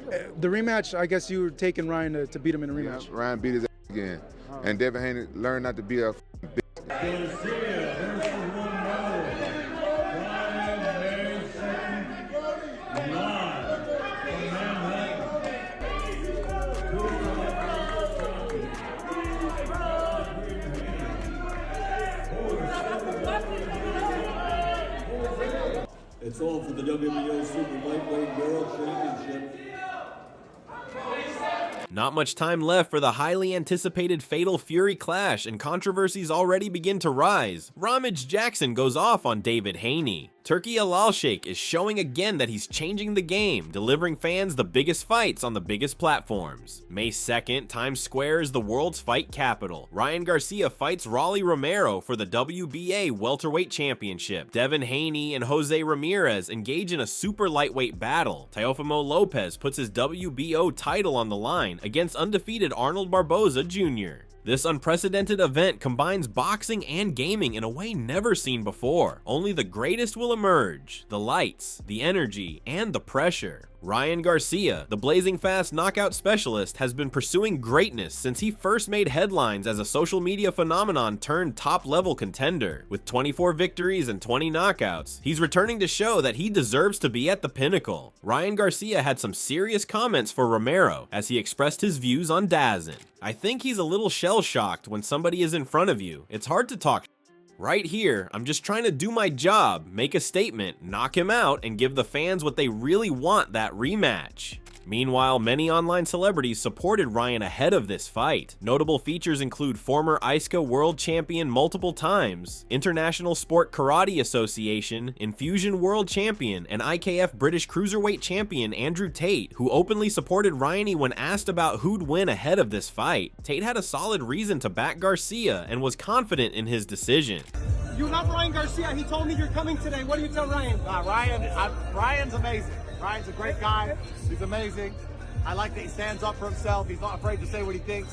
The rematch, I guess you were taking Ryan to beat him in a rematch. Yeah, Ryan beat his ass again. And Devin Haney learned not to be a It's all for the WBO Super Lightweight World Championship. Not much time left for the highly anticipated Fatal Fury clash, and controversies already begin to rise. Rampage Jackson goes off on David Haney. Turki Alalshikh is showing again that he's changing the game, delivering fans the biggest fights on the biggest platforms. May 2nd, Times Square is the world's fight capital. Ryan Garcia fights Rolly Romero for the WBA Welterweight Championship. Devin Haney and Jose Ramirez engage in a super lightweight battle. Teofimo Lopez puts his WBO title on the line against undefeated Arnold Barboza Jr. This unprecedented event combines boxing and gaming in a way never seen before. Only the greatest will emerge. The lights, the energy, and the pressure. Ryan Garcia, the blazing fast knockout specialist, has been pursuing greatness since he first made headlines as a social media phenomenon turned top-level contender. With 24 victories and 20 knockouts, he's returning to show that he deserves to be at the pinnacle. Ryan Garcia had some serious comments for Romero as he expressed his views on DAZN. I think he's a little shell-shocked when somebody is in front of you. It's hard to talk. Right here, I'm just trying to do my job, make a statement, knock him out, and give the fans what they really want, that rematch. Meanwhile, many online celebrities supported Ryan ahead of this fight. Notable features include former ISCA world champion multiple times, International Sport Karate Association, Infusion world champion, and IKF British Cruiserweight champion Andrew Tate, who openly supported Ryan when asked about who'd win ahead of this fight. Tate had a solid reason to back Garcia and was confident in his decision. You love Ryan Garcia. He told me you're coming today. What do you tell Ryan? Ryan's amazing. Ryan's a great guy. He's amazing. I like that he stands up for himself. He's not afraid to say what he thinks.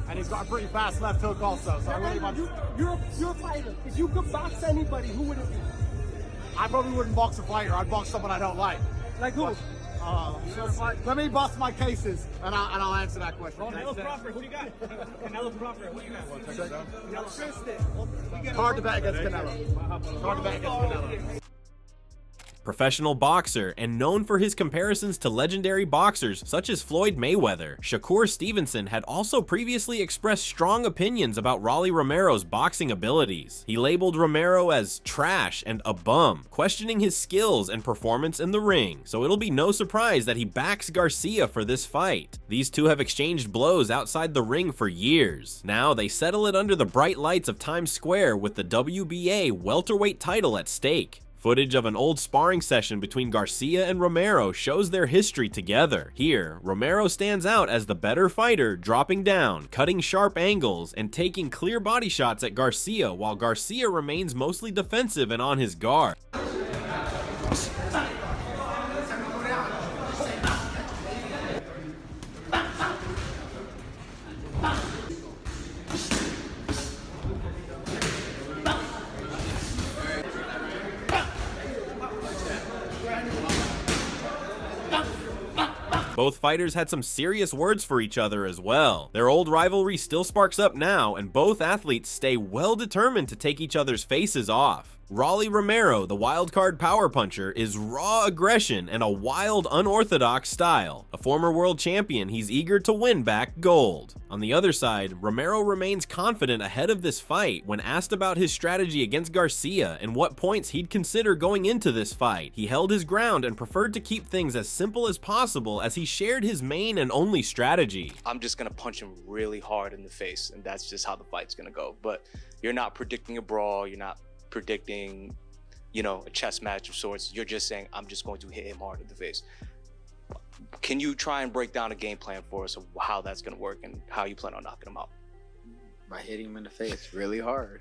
And he's got a pretty fast left hook also. So I really want you're a fighter. If you could box anybody, who would it be? I probably wouldn't box a fighter. I'd box someone I don't like. Like who? Let me bust my cases, and I'll answer that question. Canelo Crawford, who do you got? Canelo Crawford, what do you got? Canelo. Hard to bet against Canelo. Hard to bet against Canelo. Professional boxer and known for his comparisons to legendary boxers such as Floyd Mayweather, Shakur Stevenson had also previously expressed strong opinions about Rolly Romero's boxing abilities. He labeled Romero as trash and a bum, questioning his skills and performance in the ring, so it'll be no surprise that he backs Garcia for this fight. These two have exchanged blows outside the ring for years. Now they settle it under the bright lights of Times Square with the WBA welterweight title at stake. Footage of an old sparring session between Garcia and Romero shows their history together. Here, Romero stands out as the better fighter, dropping down, cutting sharp angles, and taking clear body shots at Garcia, while Garcia remains mostly defensive and on his guard. Both fighters had some serious words for each other as well. Their old rivalry still sparks up now, and both athletes stay well determined to take each other's faces off. Rolly Romero, the wildcard power puncher, is raw aggression and a wild, unorthodox style. A former world champion, he's eager to win back gold. On the other side, Romero remains confident ahead of this fight. When asked about his strategy against Garcia and what points he'd consider going into this fight, he held his ground and preferred to keep things as simple as possible as he shared his main and only strategy. I'm just gonna punch him really hard in the face, and that's just how the fight's gonna go. But you're not predicting a brawl, you're not predicting, a chess match of sorts. You're just saying, I'm just going to hit him hard in the face. Can you try and break down a game plan for us of how that's going to work and how you plan on knocking him out? By hitting him in the face really hard.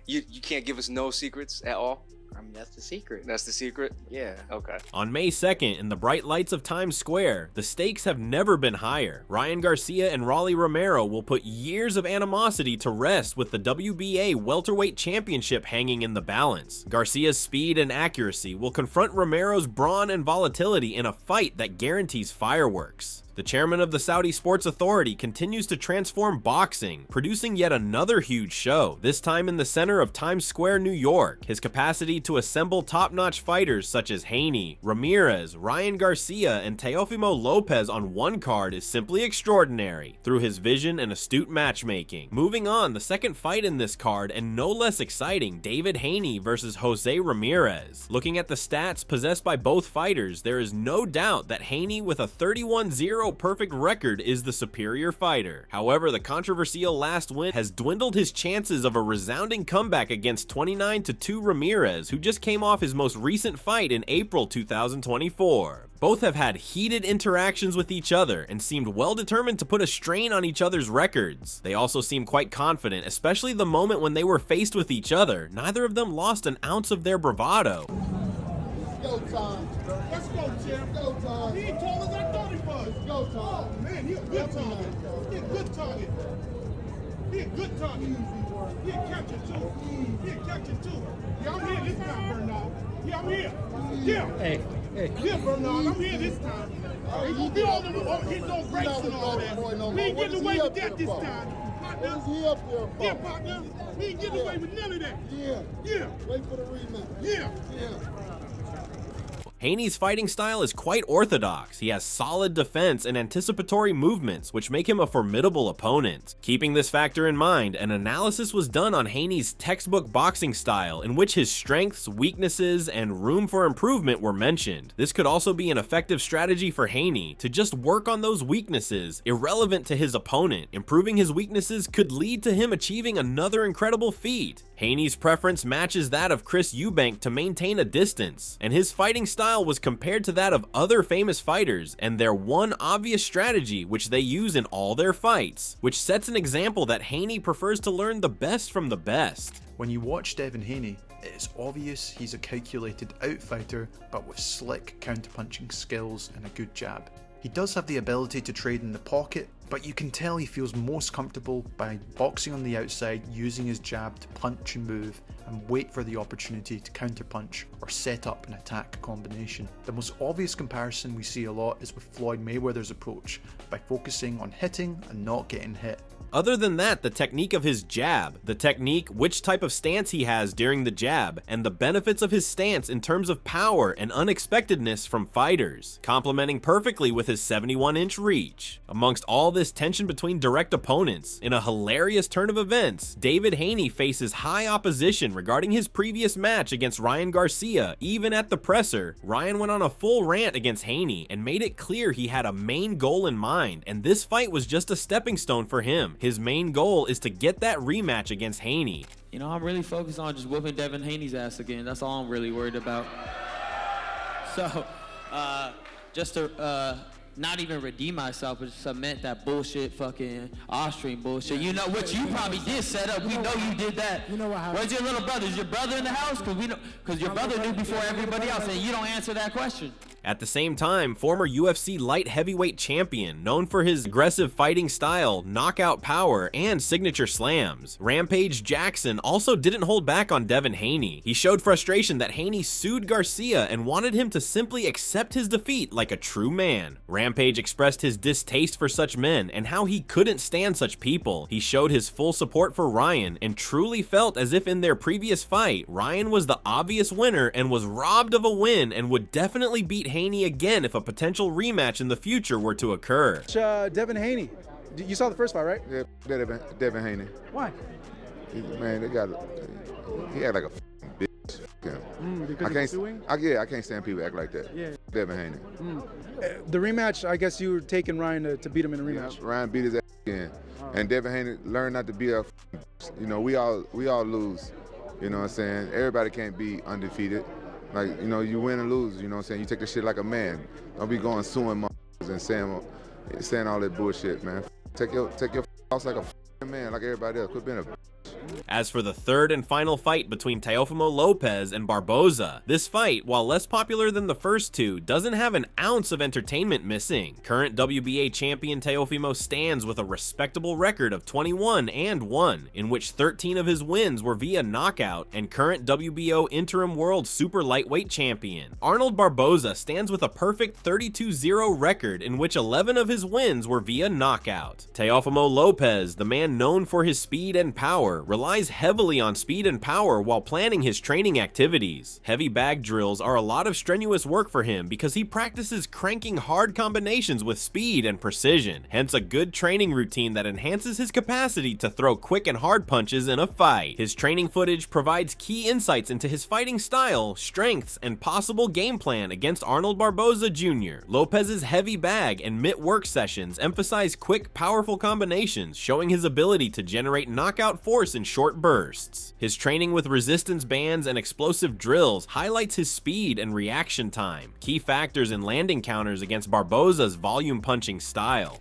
You can't give us no secrets at all? I mean, that's the secret. That's the secret? Yeah. Okay. On May 2nd, in the bright lights of Times Square, the stakes have never been higher. Ryan Garcia and Rolly Romero will put years of animosity to rest with the WBA welterweight championship hanging in the balance. Garcia's speed and accuracy will confront Romero's brawn and volatility in a fight that guarantees fireworks. The chairman of the Saudi Sports Authority continues to transform boxing, producing yet another huge show, this time in the center of Times Square, New York. His capacity to assemble top-notch fighters such as Haney, Ramirez, Ryan Garcia, and Teofimo Lopez on one card is simply extraordinary, through his vision and astute matchmaking. Moving on, the second fight in this card, and no less exciting, David Haney versus Jose Ramirez. Looking at the stats possessed by both fighters, there is no doubt that Haney, with a 31-0 perfect record, is the superior fighter. However, the controversial last win has dwindled his chances of a resounding comeback against 29-2 Ramirez, who just came off his most recent fight in April 2024. Both have had heated interactions with each other and seemed well determined to put a strain on each other's records. They also seem quite confident, especially the moment when they were faced with each other. Neither of them lost an ounce of their bravado. Go time. Let's go, champ. Go time. He ain't tall as I thought he was. Go time. Oh, man, he a good target. He a good target. He a good target. He a catcher, too. He a catcher, too. Yeah, I'm here this time, Bernard. Yeah, I'm here. Yeah. Hey. Yeah, Bernard, I'm here this time. He gonna be on the hitting those breaks and all that. We ain't getting away with that this time. Partner. Yeah, partner. We ain't getting away with none of that. Yeah. Wait for the rematch. Yeah. Haney's fighting style is quite orthodox. He has solid defense and anticipatory movements, which make him a formidable opponent. Keeping this factor in mind, an analysis was done on Haney's textbook boxing style, in which his strengths, weaknesses, and room for improvement were mentioned. This could also be an effective strategy for Haney, to just work on those weaknesses, irrelevant to his opponent. Improving his weaknesses could lead to him achieving another incredible feat. Haney's preference matches that of Chris Eubank to maintain a distance, and his fighting style was compared to that of other famous fighters, and their one obvious strategy which they use in all their fights, which sets an example that Haney prefers to learn the best from the best. When you watch Devin Haney, it's obvious he's a calculated outfighter, but with slick counterpunching skills and a good jab. He does have the ability to trade in the pocket, but you can tell he feels most comfortable by boxing on the outside, using his jab to punch and move, and wait for the opportunity to counterpunch or set up an attack combination. The most obvious comparison we see a lot is with Floyd Mayweather's approach, by focusing on hitting and not getting hit. Other than that, the technique of his jab, the technique, which type of stance he has during the jab, and the benefits of his stance in terms of power and unexpectedness from fighters, complementing perfectly with his 71-inch reach. Amongst all this tension between direct opponents, in a hilarious turn of events, David Haney faces high opposition regarding his previous match against Ryan Garcia. Even at the presser, Ryan went on a full rant against Haney and made it clear he had a main goal in mind, and this fight was just a stepping stone for him. His main goal is to get that rematch against Haney. You know, I'm really focused on just whooping Devin Haney's ass again. That's all I'm really worried about. So, just to not even redeem myself, but cement that bullshit fucking Austrian bullshit. You know what you probably did set up. We know you did that. You know what happened? Where's your little brother? Is your brother in the house? Because your brother knew before everybody else, and you don't answer that question. At the same time, former UFC light heavyweight champion, known for his aggressive fighting style, knockout power, and signature slams, Rampage Jackson also didn't hold back on Devin Haney. He showed frustration that Haney sued Garcia and wanted him to simply accept his defeat like a true man. Rampage expressed his distaste for such men and how he couldn't stand such people. He showed his full support for Ryan and truly felt as if in their previous fight, Ryan was the obvious winner and was robbed of a win and would definitely beat Haney again if a potential rematch in the future were to occur. Devin Haney. You saw the first fight, right? Yeah, Devin Haney. Why? He had like a bitch. I can't stand people act like that. Yeah. Devin Haney. The rematch, I guess you were taking Ryan to beat him in a rematch. Yeah, Ryan beat his ass again. And Devin Haney learned not to be a, we all lose. You know what I'm saying? Everybody can't be undefeated. Like, you win and lose, you know what I'm saying? You take the shit like a man. Don't be going suing motherfuckers and saying all that bullshit, man. Take your house like a man, like everybody else. Quit being a bitch. As for the third and final fight between Teofimo Lopez and Barboza, this fight, while less popular than the first two, doesn't have an ounce of entertainment missing. Current WBA champion Teofimo stands with a respectable record of 21-1, in which 13 of his wins were via knockout, and current WBO interim world super lightweight champion. Arnold Barboza stands with a perfect 32-0 record, in which 11 of his wins were via knockout. Teofimo Lopez, the man known for his speed and power, relies heavily on speed and power while planning his training activities. Heavy bag drills are a lot of strenuous work for him because he practices cranking hard combinations with speed and precision, hence a good training routine that enhances his capacity to throw quick and hard punches in a fight. His training footage provides key insights into his fighting style, strengths, and possible game plan against Arnold Barboza Jr. Lopez's heavy bag and mitt work sessions emphasize quick, powerful combinations, showing his ability to generate knockout force in short bursts. His training with resistance bands and explosive drills highlights his speed and reaction time, key factors in landing counters against Barboza's volume punching style.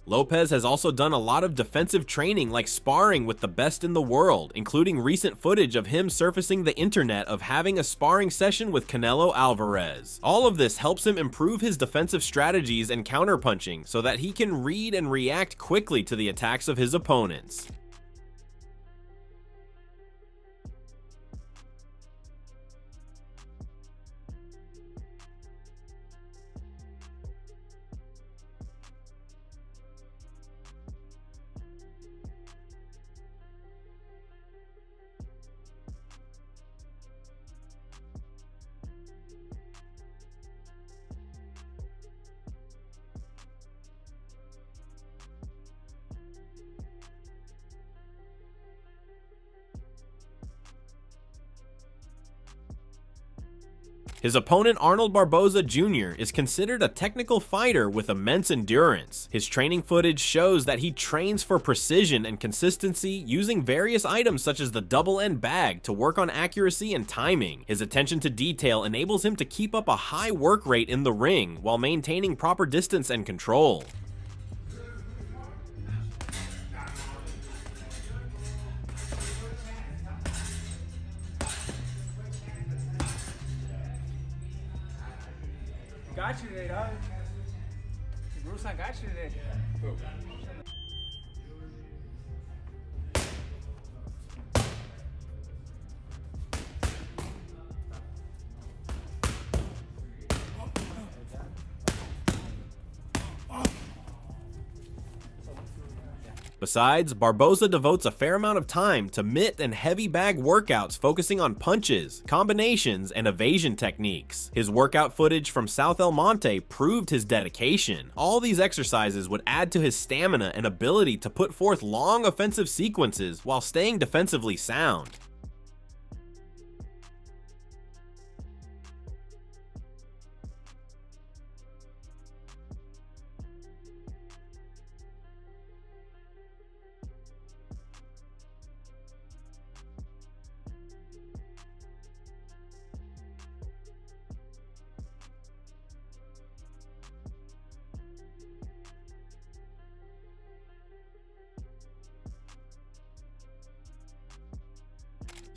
Lopez has also done a lot of defensive training like sparring with the best in the world, including recent footage of him surfacing the internet of having a sparring session with Canelo Alvarez. All of this helps him improve his defensive strategies and counterpunching so that he can read and react quickly to the attacks of his opponents. His opponent Arnold Barboza Jr. is considered a technical fighter with immense endurance. His training footage shows that he trains for precision and consistency using various items such as the double end bag to work on accuracy and timing. His attention to detail enables him to keep up a high work rate in the ring while maintaining proper distance and control. Got you today, dog. Bruce, I got you today. Besides, Barboza devotes a fair amount of time to mitt and heavy bag workouts focusing on punches, combinations, and evasion techniques. His workout footage from South El Monte proved his dedication. All these exercises would add to his stamina and ability to put forth long offensive sequences while staying defensively sound.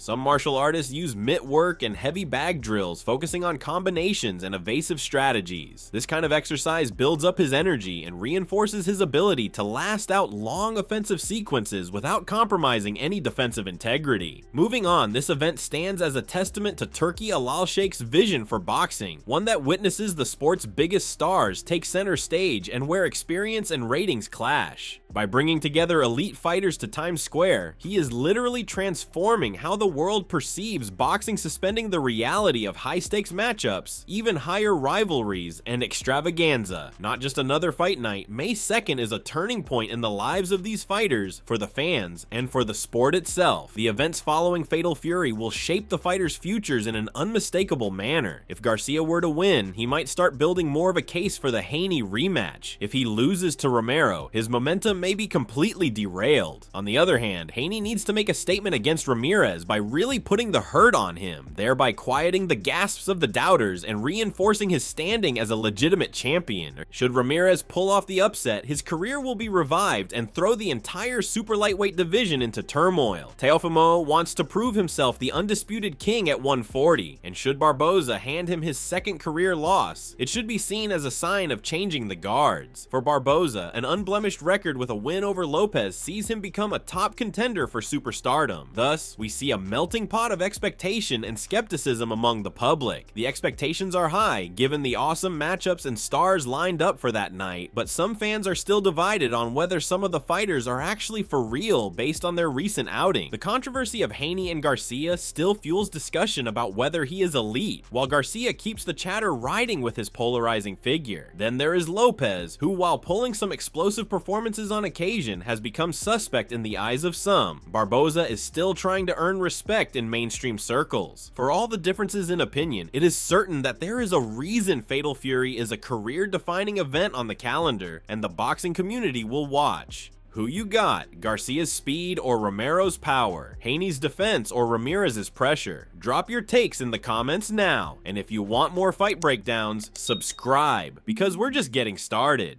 Some martial artists use mitt work and heavy bag drills, focusing on combinations and evasive strategies. This kind of exercise builds up his energy and reinforces his ability to last out long offensive sequences without compromising any defensive integrity. Moving on, this event stands as a testament to Turki Alalsheikh's vision for boxing, one that witnesses the sport's biggest stars take center stage and where experience and ratings clash. By bringing together elite fighters to Times Square, he is literally transforming how the world perceives boxing, suspending the reality of high-stakes matchups, even higher rivalries, and extravaganza. Not just another fight night, May 2nd is a turning point in the lives of these fighters, for the fans, and for the sport itself. The events following Fatal Fury will shape the fighters' futures in an unmistakable manner. If Garcia were to win, he might start building more of a case for the Haney rematch. If he loses to Romero, his momentum may be completely derailed. On the other hand, Haney needs to make a statement against Ramirez by really putting the hurt on him, thereby quieting the gasps of the doubters and reinforcing his standing as a legitimate champion. Should Ramirez pull off the upset, his career will be revived and throw the entire super lightweight division into turmoil. Teofimo wants to prove himself the undisputed king at 140, and should Barboza hand him his second career loss, it should be seen as a sign of changing the guards. For Barboza, an unblemished record with a win over Lopez sees him become a top contender for superstardom. Thus, we see a melting pot of expectation and skepticism among the public. The expectations are high, given the awesome matchups and stars lined up for that night, but some fans are still divided on whether some of the fighters are actually for real based on their recent outing. The controversy of Haney and Garcia still fuels discussion about whether he is elite, while Garcia keeps the chatter riding with his polarizing figure. Then there is Lopez, who, while pulling some explosive performances on occasion, has become suspect in the eyes of some. Barboza is still trying to earn respect in mainstream circles. For all the differences in opinion, it is certain that there is a reason Fatal Fury is a career-defining event on the calendar, and the boxing community will watch. Who you got? Garcia's speed or Romero's power? Haney's defense or Ramirez's pressure? Drop your takes in the comments now, and if you want more fight breakdowns, subscribe, because we're just getting started.